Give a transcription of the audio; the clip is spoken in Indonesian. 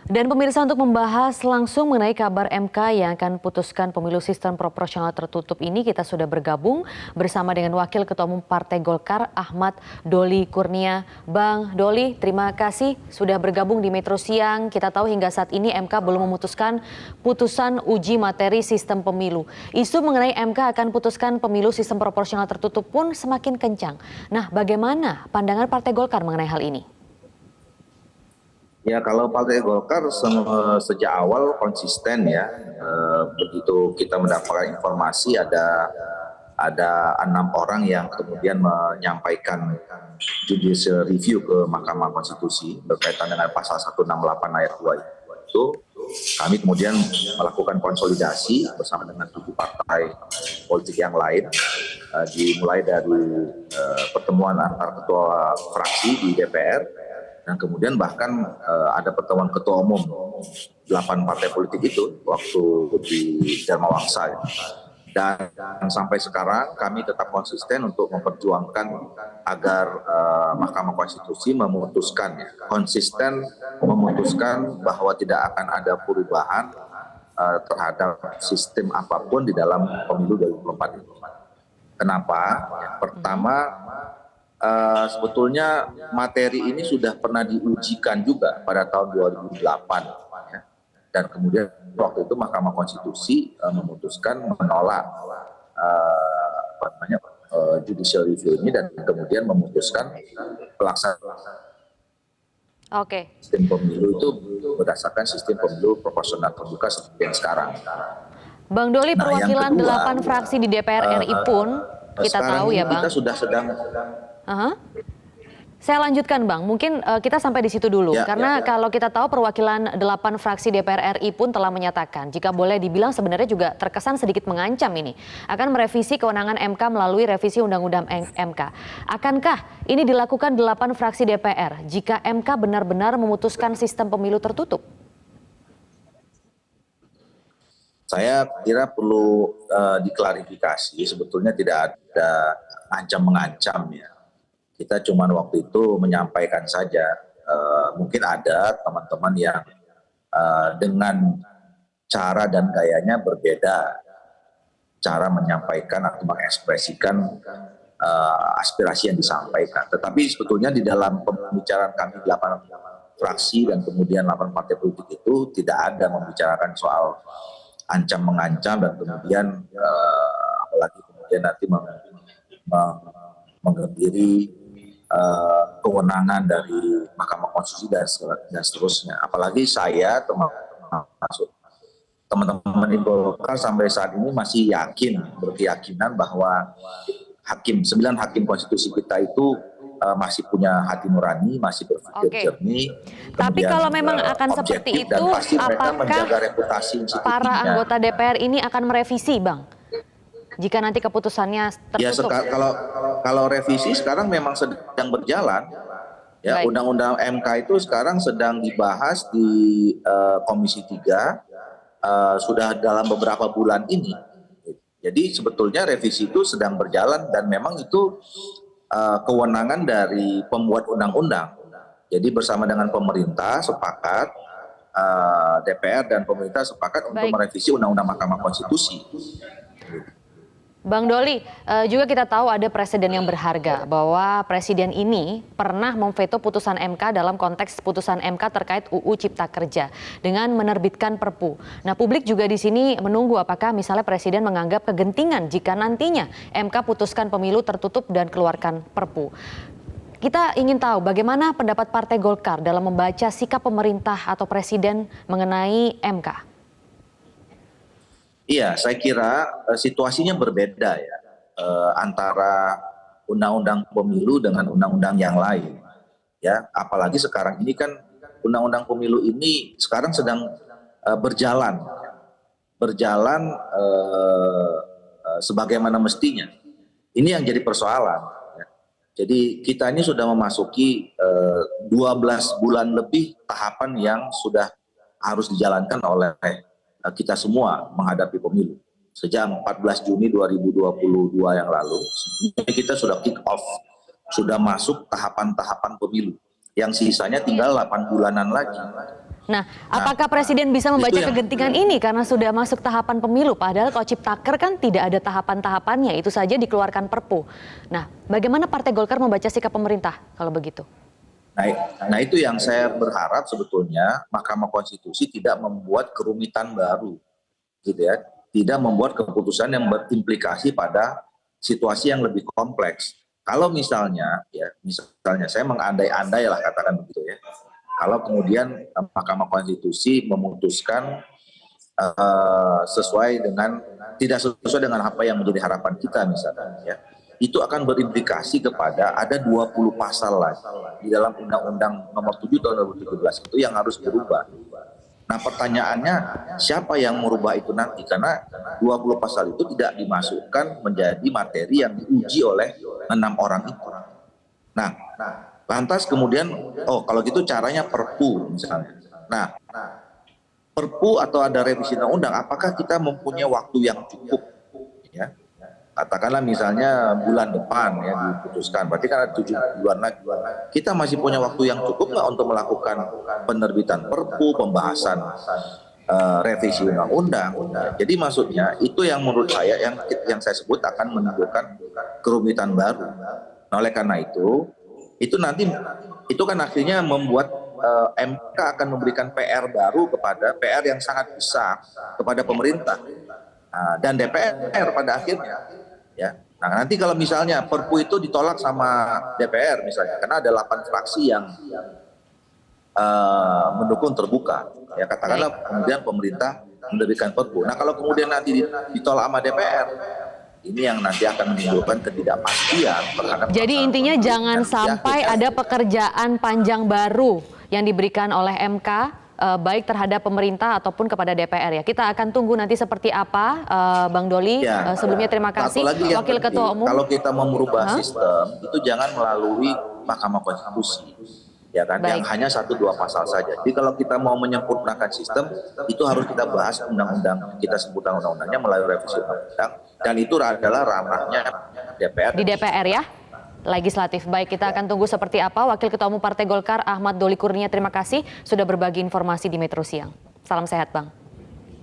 Dan pemirsa, untuk membahas langsung mengenai kabar MK yang akan putuskan pemilu sistem proporsional tertutup ini, kita sudah bergabung bersama dengan Wakil Ketua Umum Partai Golkar Ahmad Doli Kurnia. Bang Doli, terima kasih sudah bergabung di Metro Siang. Kita tahu hingga saat ini MK belum memutuskan putusan uji materi sistem pemilu. Isu mengenai MK akan putuskan pemilu sistem proporsional tertutup pun semakin kencang. Nah, bagaimana pandangan Partai Golkar mengenai hal ini? Ya, kalau Partai Golkar sejak awal konsisten ya, begitu kita mendapatkan informasi ada 6 orang yang kemudian menyampaikan judicial review ke Mahkamah Konstitusi berkaitan dengan pasal 168 ayat 2 itu, kami kemudian melakukan konsolidasi bersama dengan 7 partai politik yang lain, dimulai dari pertemuan antar ketua fraksi di DPR. Dan kemudian bahkan ada pertemuan ketua umum 8 partai politik itu waktu di Dharma Wangsa. Dan sampai sekarang kami tetap konsisten untuk memperjuangkan agar Mahkamah Konstitusi memutuskan, konsisten memutuskan bahwa tidak akan ada perubahan terhadap sistem apapun di dalam pemilu 2024 itu. Kenapa? Yang pertama, sebetulnya materi ini sudah pernah diujikan juga pada tahun 2008 ya. Dan kemudian waktu itu Mahkamah Konstitusi memutuskan menolak judicial review ini dan kemudian memutuskan pelaksanaan sistem pemilu itu berdasarkan sistem pemilu proporsional terbuka seperti yang sekarang. Bang Doli, perwakilan 8 fraksi di DPR RI pun kita tahu ya Bang. Kita sudah sedang Saya lanjutkan Bang, mungkin kita sampai di situ dulu. Karena kalau kita tahu perwakilan 8 fraksi DPR RI pun telah menyatakan, jika boleh dibilang sebenarnya juga terkesan sedikit mengancam ini, akan merevisi kewenangan MK melalui revisi Undang-Undang MK. Akankah ini dilakukan 8 fraksi DPR jika MK benar-benar memutuskan sistem pemilu tertutup? Saya kira perlu diklarifikasi, sebetulnya tidak ada ancam-mengancam ya. Kita cuma waktu itu menyampaikan saja, mungkin ada teman-teman yang dengan cara dan gayanya berbeda, cara menyampaikan atau mengekspresikan aspirasi yang disampaikan. Tetapi sebetulnya di dalam pembicaraan kami 8 fraksi dan kemudian 8 partai politik itu tidak ada membicarakan soal ancam-mengancam dan kemudian apalagi kemudian nanti mengembiri kewenangan dari Mahkamah Konstitusi dan seterusnya. Apalagi saya termasuk teman-teman di Golkar sampai saat ini masih berkeyakinan bahwa 9 hakim konstitusi kita itu masih punya hati nurani, masih berpikir jernih. Tapi kalau memang akan seperti itu, apakah para anggota DPR ini akan merevisi, Bang? Jika nanti keputusannya tertutup. Ya, kalau revisi sekarang memang sedang berjalan. Ya, Undang-Undang MK itu sekarang sedang dibahas di Komisi 3 sudah dalam beberapa bulan ini. Jadi sebetulnya revisi itu sedang berjalan dan memang itu kewenangan dari pembuat undang-undang. Jadi bersama dengan pemerintah sepakat, DPR dan pemerintah sepakat untuk merevisi Undang-Undang Mahkamah Konstitusi. Bang Doli, juga kita tahu ada presiden yang berharga bahwa presiden ini pernah memveto putusan MK dalam konteks putusan MK terkait UU Cipta Kerja dengan menerbitkan Perpu. Nah, publik juga di sini menunggu apakah misalnya presiden menganggap kegentingan jika nantinya MK putuskan pemilu tertutup dan keluarkan Perpu. Kita ingin tahu bagaimana pendapat Partai Golkar dalam membaca sikap pemerintah atau presiden mengenai MK. Iya, saya kira situasinya berbeda ya antara undang-undang pemilu dengan undang-undang yang lain. Ya, apalagi sekarang ini kan undang-undang pemilu ini sekarang sedang berjalan sebagaimana mestinya. Ini yang jadi persoalan. Ya. Jadi kita ini sudah memasuki 12 bulan lebih tahapan yang sudah harus dijalankan oleh kita semua menghadapi pemilu. Sejak 14 Juni 2022 yang lalu, kita sudah kick off, sudah masuk tahapan-tahapan pemilu. Yang sisanya tinggal 8 bulanan lagi. Nah, apakah Presiden bisa membaca kegentingan ini karena sudah masuk tahapan pemilu? Padahal kalau Ciptaker kan tidak ada tahapan-tahapannya, itu saja dikeluarkan Perpu. Nah, bagaimana Partai Golkar membaca sikap pemerintah kalau begitu? Nah, itu yang saya berharap sebetulnya Mahkamah Konstitusi tidak membuat kerumitan baru, gitu ya, tidak membuat keputusan yang berimplikasi pada situasi yang lebih kompleks. Kalau misalnya saya mengandai-andai lah katakan begitu ya. Kalau kemudian Mahkamah Konstitusi memutuskan tidak sesuai dengan apa yang menjadi harapan kita misalnya ya, itu akan berimplikasi kepada ada 20 pasal lagi di dalam Undang-Undang Nomor 7 Tahun 2017 itu yang harus berubah. Nah, pertanyaannya siapa yang merubah itu nanti, karena 20 pasal itu tidak dimasukkan menjadi materi yang diuji oleh 6 orang itu. Nah, lantas kemudian, kalau gitu caranya Perpu misalnya. Nah, Perpu atau ada revisi undang-undang, apakah kita mempunyai waktu yang cukup? Ya, katakanlah misalnya bulan depan ya diputuskan, berarti kan ada 7 bulan lagi. Kita masih punya waktu yang cukup nggak untuk melakukan penerbitan Perpu, pembahasan revisi undang-undang? Jadi maksudnya itu yang menurut saya yang saya sebut akan menimbulkan kerumitan baru. Nah, oleh karena itu nanti itu kan akhirnya membuat MK akan memberikan PR baru PR yang sangat besar kepada pemerintah dan DPR pada akhirnya ya. Nah, nanti kalau misalnya Perpu itu ditolak sama DPR misalnya karena ada 8 fraksi yang mendukung terbuka ya, katakanlah kemudian pemerintah menerbitkan Perpu. Nah, kalau kemudian nanti ditolak sama DPR, ini yang nanti akan menimbulkan ketidakpastian terhadap. Jadi intinya jangan sampai ada pekerjaan panjang baru yang diberikan oleh MK baik terhadap pemerintah ataupun kepada DPR ya. Kita akan tunggu nanti seperti apa, Bang Doli. Sebelumnya terima kasih Wakil Ketua Umum. Kalau kita mau merubah sistem itu jangan melalui Mahkamah Konstitusi. Ya kan, yang hanya 1-2 pasal saja. Jadi kalau kita mau menyempurnakan sistem, itu harus kita bahas undang-undang, kita sebut undang-undangnya melalui revisi undang-undang, dan itu adalah ranahnya DPR. Di DPR ya, legislatif. Baik, kita akan tunggu seperti apa. Wakil Ketua Umum Partai Golkar Ahmad Doli Kurnia, terima kasih sudah berbagi informasi di Metro Siang. Salam sehat, Bang.